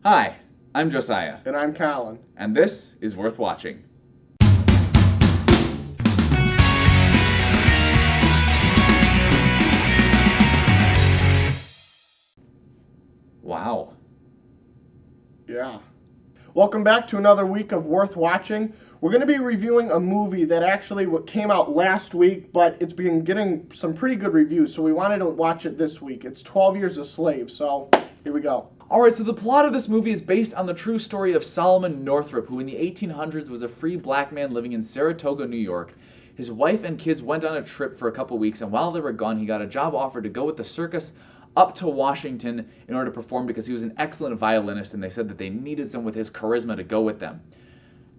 Hi, I'm Josiah, And I'm Colin. and this is Worth Watching. Wow. Yeah. Welcome back to another week of Worth Watching. We're going to be reviewing a movie that actually came out last week, but it's been getting some pretty good reviews, so we wanted to watch it this week. It's 12 Years a Slave, so here we go. Alright, so the plot of this movie is based on the true story of Solomon Northrup, who in the 1800s was a free black man living in Saratoga, New York. His wife and kids went on a trip for a couple weeks, and while they were gone, he got a job offer to go with the circus up to Washington in order to perform because he was an excellent violinist, and they said that they needed someone with his charisma to go with them.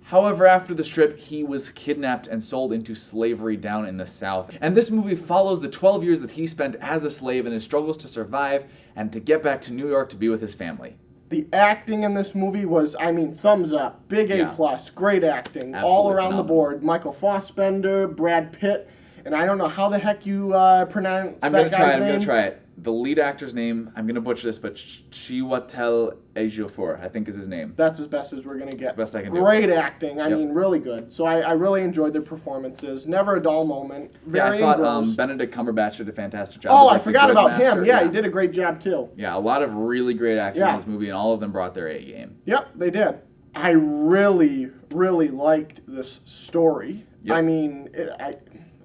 However, after this trip, he was kidnapped and sold into slavery down in the South. And this movie follows the 12 years that he spent as a slave and his struggles to survive and to get back to New York to be with his family. The acting in this movie was, thumbs up, big A+, great acting, all around the board. Michael Fassbender, Brad Pitt, and I don't know how the heck you pronounce that guy's name. I'm going to try it. The lead actor's name, I'm going to butcher this, but Chiwetel Ejiofor, I think is his name. That's as best as we're going to get. That's the best I can do. Great acting. I mean, really good. So I really enjoyed their performances. Never a dull moment. Very I thought engrossed. Benedict Cumberbatch did a fantastic job. Oh, As, I forgot about master. him. Yeah, he did a great job too. Yeah, a lot of really great acting in this movie, and all of them brought their A game. Yep, they did. I really, really liked this story. Yep. I mean,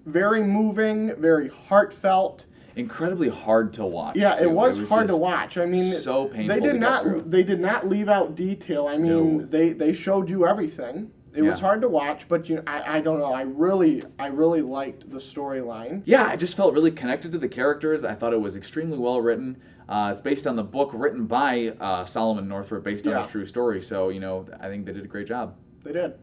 very moving, very heartfelt. Incredibly hard to watch. Yeah, too. it was hard to watch. I mean, so painful. They did not leave out detail. I mean, they showed you everything. It was hard to watch, but I don't know. I really liked the storyline. Yeah, I just felt really connected to the characters. I thought it was extremely well written. It's based on the book written by Solomon Northrup, based on his true story. So I think they did a great job. They did.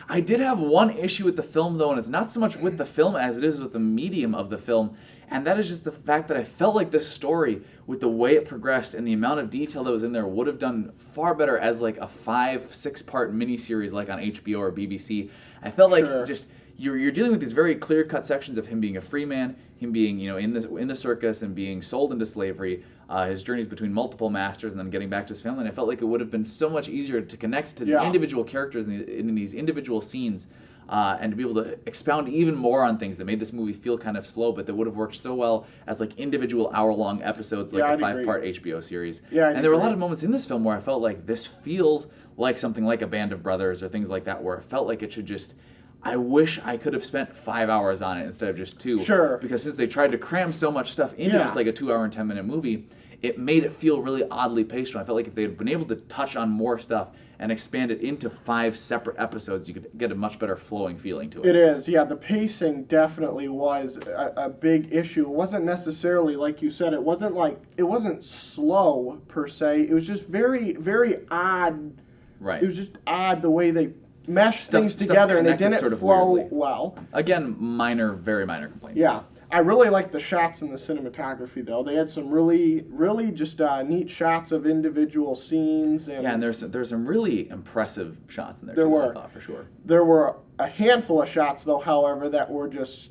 I did have one issue with the film, though, and it's not so much with the film as it is with the medium of the film, and that is just the fact that I felt like this story, with the way it progressed and the amount of detail that was in there, would have done far better as like a 5-6-part miniseries like on HBO or BBC. I felt like just you're dealing with these very clear-cut sections of him being a free man, him being in the circus and being sold into slavery, his journeys between multiple masters and then getting back to his family. And I felt like it would have been so much easier to connect to the individual characters in these individual scenes, and to be able to expound even more on things that made this movie feel kind of slow, but that would have worked so well as like individual hour-long episodes, like a 5-part HBO series. And there were a lot of moments in this film where I felt like this feels like something like a Band of Brothers or things like that, where it felt like it should just... I wish I could have spent 5 hours on it instead of just 2. Sure. Because since they tried to cram so much stuff into just like a 2-hour and 10-minute movie, it made it feel really oddly paced. I felt like if they had been able to touch on more stuff and expand it into 5 separate episodes, you could get a much better flowing feeling to it. It is, yeah. The pacing definitely was a big issue. It wasn't necessarily, like you said, it wasn't slow per se. It was just very, very odd. Right. It was just odd the way they meshed things together, and it didn't sort of flow weirdly. well. Again, very minor complaints. Yeah. I really liked the shots and the cinematography, though. They had some really, really just neat shots of individual scenes. And there's some really impressive shots in there. There too, were. I thought, for sure. There were a handful of shots, though, however, that were just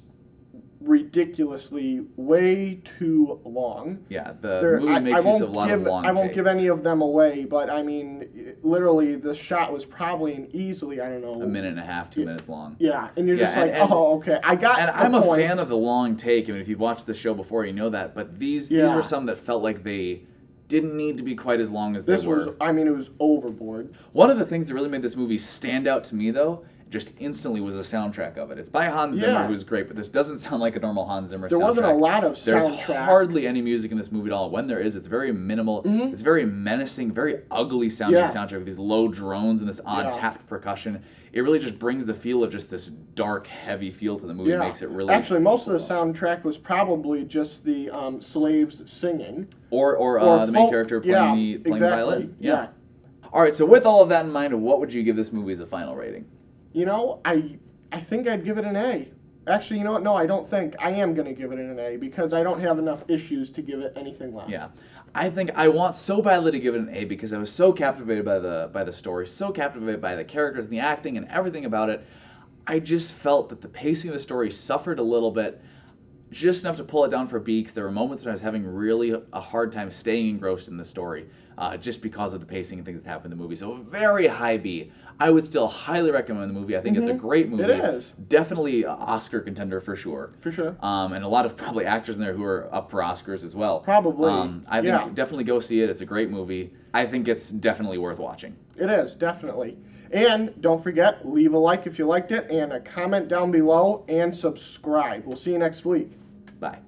ridiculously way too long. Yeah, the movie makes use of a lot of long I won't takes. give any of them away, but I mean, literally, this shot was probably easily, I don't know, 1.5 minutes, 2 minutes long. Yeah, and you're just oh, okay, I got and the I'm point. a fan of the long take. I mean, if you've watched the show before, you know that. But these were some that felt like they didn't need to be quite as long as they were. It was overboard. One of the things that really made this movie stand out to me, though, just instantly was the soundtrack of it. It's by Hans Zimmer, who's great, but this doesn't sound like a normal Hans Zimmer soundtrack. There wasn't a lot of There's soundtrack. hardly any music in this movie at all. When there is, it's very minimal. Mm-hmm. It's very menacing, very ugly sounding soundtrack with these low drones and this odd tapped percussion. It really just brings the feel of just this dark, heavy feel to the movie. Makes it really... Actually, most of the soundtrack was probably just the slaves singing. Or the main character playing the violin. Yeah. All right, so with all of that in mind, what would you give this movie as a final rating? I think I'd give it an A. Actually, you know what? No, I don't think. I am going to give it an A because I don't have enough issues to give it anything less. Yeah. I think I want so badly to give it an A because I was so captivated by the story, so captivated by the characters and the acting and everything about it. I just felt that the pacing of the story suffered a little bit. just enough to pull it down for B, because there were moments when I was having really a hard time staying engrossed in the story, just because of the pacing and things that happened in the movie. So very high B. I would still highly recommend the movie. I think it's a great movie. It is. Definitely an Oscar contender for sure. For sure. And a lot of probably actors in there who are up for Oscars as well. Probably. I think definitely go see it. It's a great movie. I think it's definitely worth watching. It is, definitely. And don't forget, leave a like if you liked it, and a comment down below, and subscribe. We'll see you next week. Bye.